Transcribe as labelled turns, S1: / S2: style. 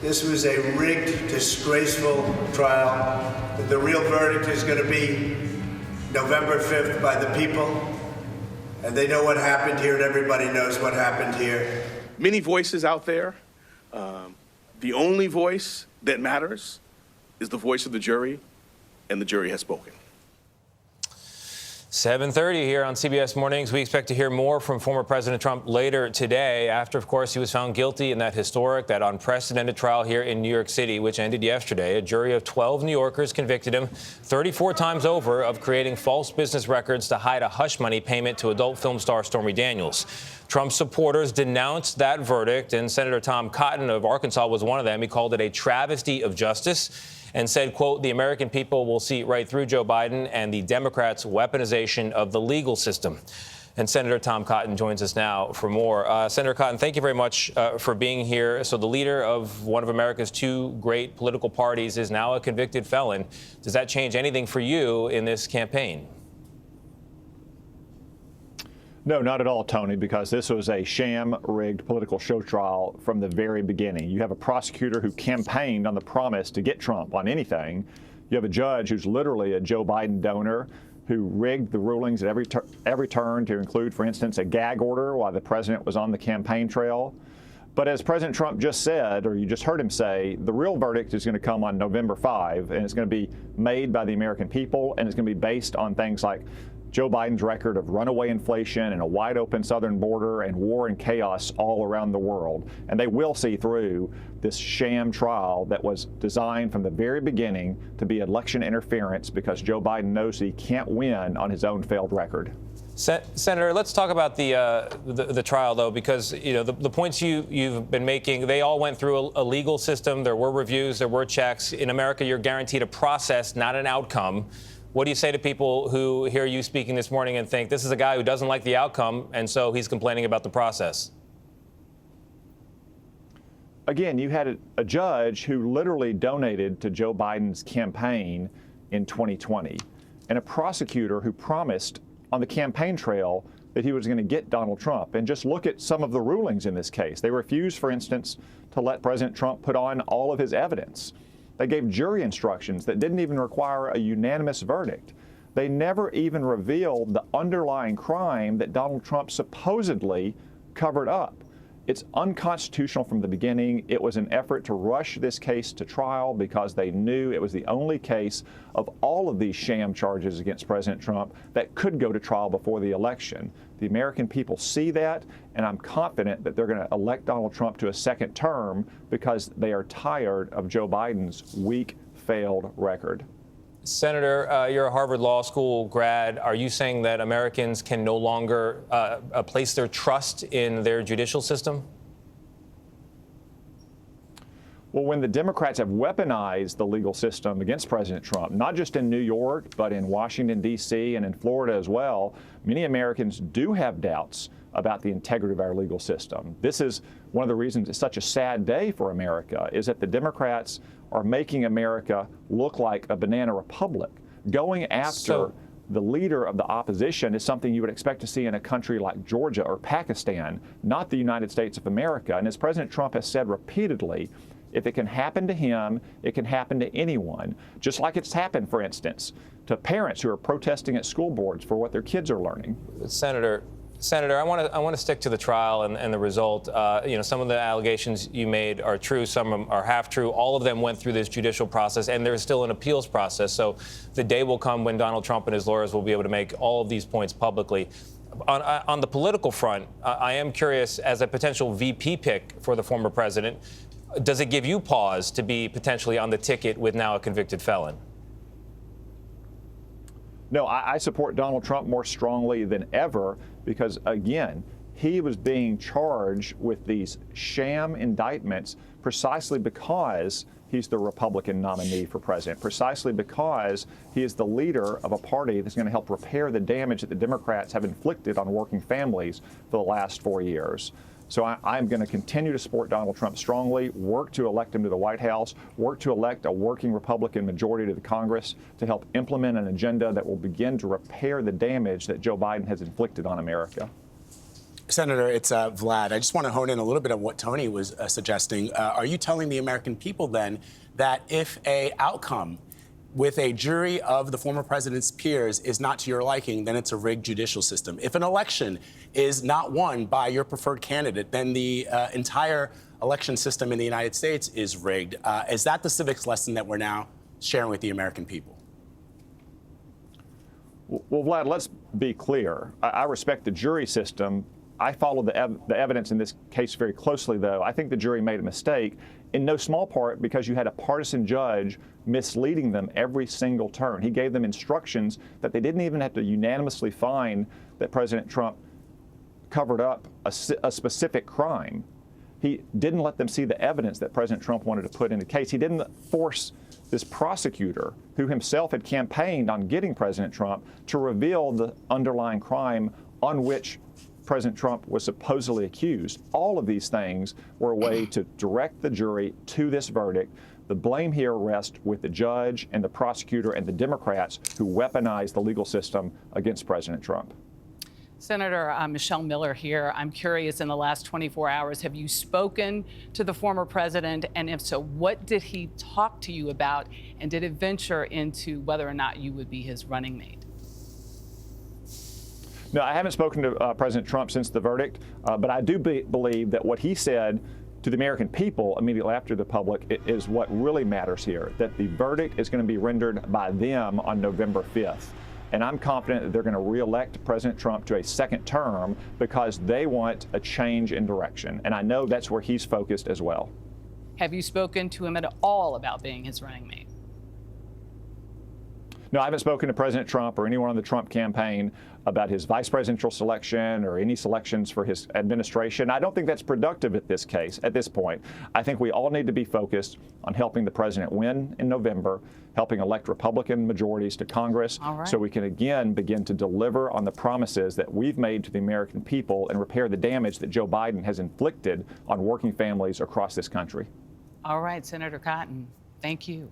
S1: This was a rigged, disgraceful trial. The real verdict is going to be November 5th by the people. And they know what happened here, and everybody knows what happened here.
S2: Many voices out there. The only voice that matters is the voice of the jury, and the jury has spoken.
S3: 7:30 here on CBS Mornings. We expect to hear more from former President Trump later today after, of course, he was found guilty in that unprecedented trial here in New York City, which ended yesterday. A jury of 12 New Yorkers convicted him 34 times over of creating false business records to hide a hush money payment to adult film star Stormy Daniels. Trump supporters denounced that verdict, and Senator Tom Cotton of Arkansas was one of them. He called it a travesty of justice and said, quote, the American people will see right through Joe Biden and the Democrats' weaponization of the legal system. And Senator Tom Cotton joins us now for more. Senator Cotton, thank you very much for being here. So the leader of one of America's two great political parties is now a convicted felon. Does that change anything for you in this campaign?
S4: No, not at all, Tony, because this was a sham-rigged political show trial from the very beginning. You have a prosecutor who campaigned on the promise to get Trump on anything. You have a judge who's literally a Joe Biden donor who rigged the rulings at every turn to include, for instance, a gag order while the president was on the campaign trail. But as President Trump just said, or you just heard him say, the real verdict is going to come on November 5, and it's going to be made by the American people, and it's going to be based on things like Joe Biden's record of runaway inflation and a wide open southern border and war and chaos all around the world. And they will see through this sham trial that was designed from the very beginning to be election interference because Joe Biden knows he can't win on his own failed record.
S3: Senator, let's talk about the trial, though, because the points you've been making, they all went through a legal system. There were reviews, there were checks. In America, you're guaranteed a process, not an outcome. What do you say to people who hear you speaking this morning and think this is a guy who doesn't like the outcome, and so he's complaining about the process?
S4: Again, you had a judge who literally donated to Joe Biden's campaign in 2020, and a prosecutor who promised on the campaign trail that he was going to get Donald Trump. And just look at some of the rulings in this case. They refused, for instance, to let President Trump put on all of his evidence. They gave jury instructions that didn't even require a unanimous verdict. They never even revealed the underlying crime that Donald Trump supposedly covered up. It's unconstitutional from the beginning. It was an effort to rush this case to trial because they knew it was the only case of all of these sham charges against President Trump that could go to trial before the election. The American people see that, and I'm confident that they're going to elect Donald Trump to a second term because they are tired of Joe Biden's weak, failed record.
S3: Senator, you're a Harvard Law School grad. Are you saying that Americans can no longer place their trust in their judicial system?
S4: Well, when the Democrats have weaponized the legal system against President Trump, not just in New York, but in Washington, D.C. and in Florida as well, many Americans do have doubts about the integrity of our legal system. This is one of the reasons it's such a sad day for America, is that the Democrats are making America look like a banana republic. Going after the leader of the opposition is something you would expect to see in a country like Georgia or Pakistan, not the United States of America. And as President Trump has said repeatedly, if it can happen to him, it can happen to anyone. Just like it's happened, for instance, to parents who are protesting at school boards for what their kids are learning.
S3: Senator, I want to stick to the trial and the result. Some of the allegations you made are true, some are half true. All of them went through this judicial process, and there's still an appeals process. So the day will come when Donald Trump and his lawyers will be able to make all of these points publicly. On the political front, I am curious, as a potential VP pick for the former president, does it give you pause to be potentially on the ticket with now a convicted felon?
S4: No, I support Donald Trump more strongly than ever because, again, he was being charged with these sham indictments precisely because he's the Republican nominee for president, precisely because he is the leader of a party that's going to help repair the damage that the Democrats have inflicted on working families for the last 4 years. So I'm going to continue to support Donald Trump strongly, work to elect him to the White House, work to elect a working Republican majority to the Congress to help implement an agenda that will begin to repair the damage that Joe Biden has inflicted on America.
S5: Senator, it's Vlad. I just want to hone in a little bit on what Tony was suggesting. Are you telling the American people then that if a outcome with a jury of the former president's peers is not to your liking, then it's a rigged judicial system? If an election is not won by your preferred candidate, then the entire election system in the United States is rigged. Is that the civics lesson that we're now sharing with the American people?
S4: Well, Vlad, let's be clear. I respect the jury system. I followed the evidence in this case very closely, though. I think the jury made a mistake, in no small part because you had a partisan judge misleading them every single turn. He gave them instructions that they didn't even have to unanimously find that President Trump covered up a specific crime. He didn't let them see the evidence that President Trump wanted to put in the case. He didn't force this prosecutor, who himself had campaigned on getting President Trump, to reveal the underlying crime on which President Trump was supposedly accused. All of these things were a way to direct the jury to this verdict. The blame here rests with the judge and the prosecutor and the Democrats who weaponized the legal system against President Trump.
S6: Senator Michelle Miller here. I'm curious, in the last 24 hours, have you spoken to the former president? And if so, what did he talk to you about? And did it venture into whether or not you would be his running mate?
S4: No, I haven't spoken to President Trump since the verdict, but I do believe that what he said to the American people immediately after the public is what really matters here, that the verdict is going to be rendered by them on November 5th. And I'm confident that they're going to reelect President Trump to a second term because they want a change in direction. And I know that's where he's focused as well.
S6: Have you spoken to him at all about being his running mate?
S4: No, I haven't spoken to President Trump or anyone on the Trump campaign about his vice presidential selection or any selections for his administration. I don't think that's productive at this point. I think we all need to be focused on helping the president win in November, helping elect Republican majorities to Congress, so we can again begin to deliver on the promises that we've made to the American people and repair the damage that Joe Biden has inflicted on working families across this country.
S6: All right, Senator Cotton, thank you.